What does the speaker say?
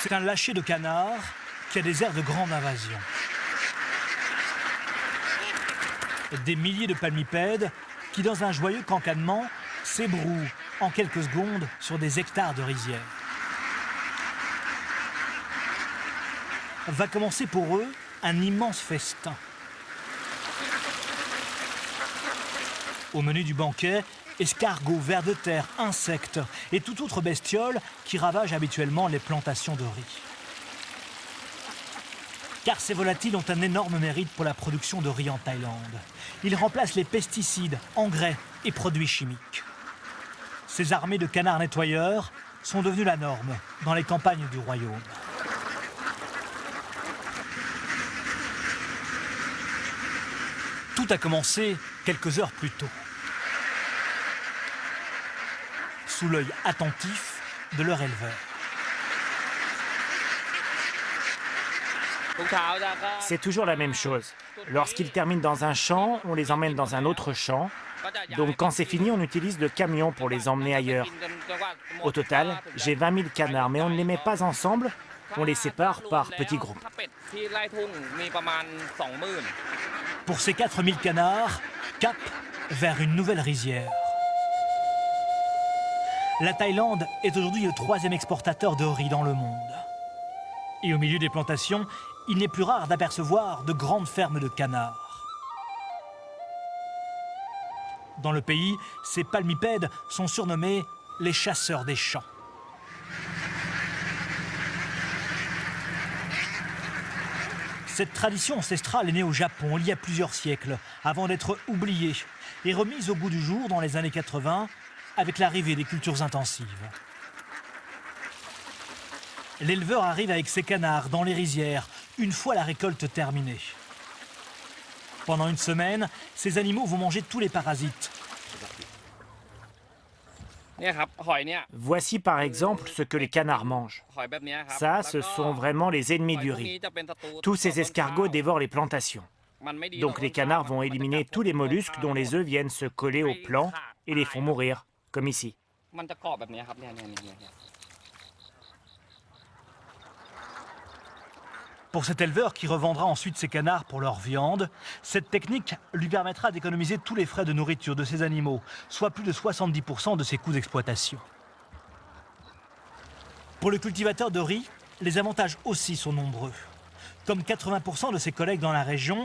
C'est un lâcher de canard qui a des airs de grande invasion. Des milliers de palmipèdes qui, dans un joyeux cancadement, s'ébrouent en quelques secondes sur des hectares de rizières. Va commencer pour eux un immense festin. Au menu du banquet, escargots, vers de terre, insectes et toute autre bestiole qui ravage habituellement les plantations de riz. Car ces volatiles ont un énorme mérite pour la production de riz en Thaïlande. Ils remplacent les pesticides, engrais et produits chimiques. Ces armées de canards nettoyeurs sont devenues la norme dans les campagnes du royaume. Tout a commencé quelques heures plus tôt, sous l'œil attentif de leur éleveur. C'est toujours la même chose. Lorsqu'ils terminent dans un champ, on les emmène dans un autre champ. Donc quand c'est fini, on utilise le camion pour les emmener ailleurs. Au total, j'ai 20 000 canards, mais on ne les met pas ensemble, on les sépare par petits groupes. Pour ces 4 000 canards, cap vers une nouvelle rizière. La Thaïlande est aujourd'hui le 3e exportateur de riz dans le monde. Et au milieu des plantations, il n'est plus rare d'apercevoir de grandes fermes de canards. Dans le pays, ces palmipèdes sont surnommés les chasseurs des champs. Cette tradition ancestrale est née au Japon il y a plusieurs siècles, avant d'être oubliée et remise au goût du jour dans les années 80 avec l'arrivée des cultures intensives. L'éleveur arrive avec ses canards dans les rizières, une fois la récolte terminée. Pendant une semaine, ces animaux vont manger tous les parasites. Voici par exemple ce que les canards mangent. Ça, ce sont vraiment les ennemis du riz. Tous ces escargots dévorent les plantations. Donc les canards vont éliminer tous les mollusques dont les œufs viennent se coller aux plants et les font mourir, comme ici. Pour cet éleveur qui revendra ensuite ses canards pour leur viande, cette technique lui permettra d'économiser tous les frais de nourriture de ses animaux, soit plus de 70% de ses coûts d'exploitation. Pour le cultivateur de riz, les avantages aussi sont nombreux. Comme 80% de ses collègues dans la région,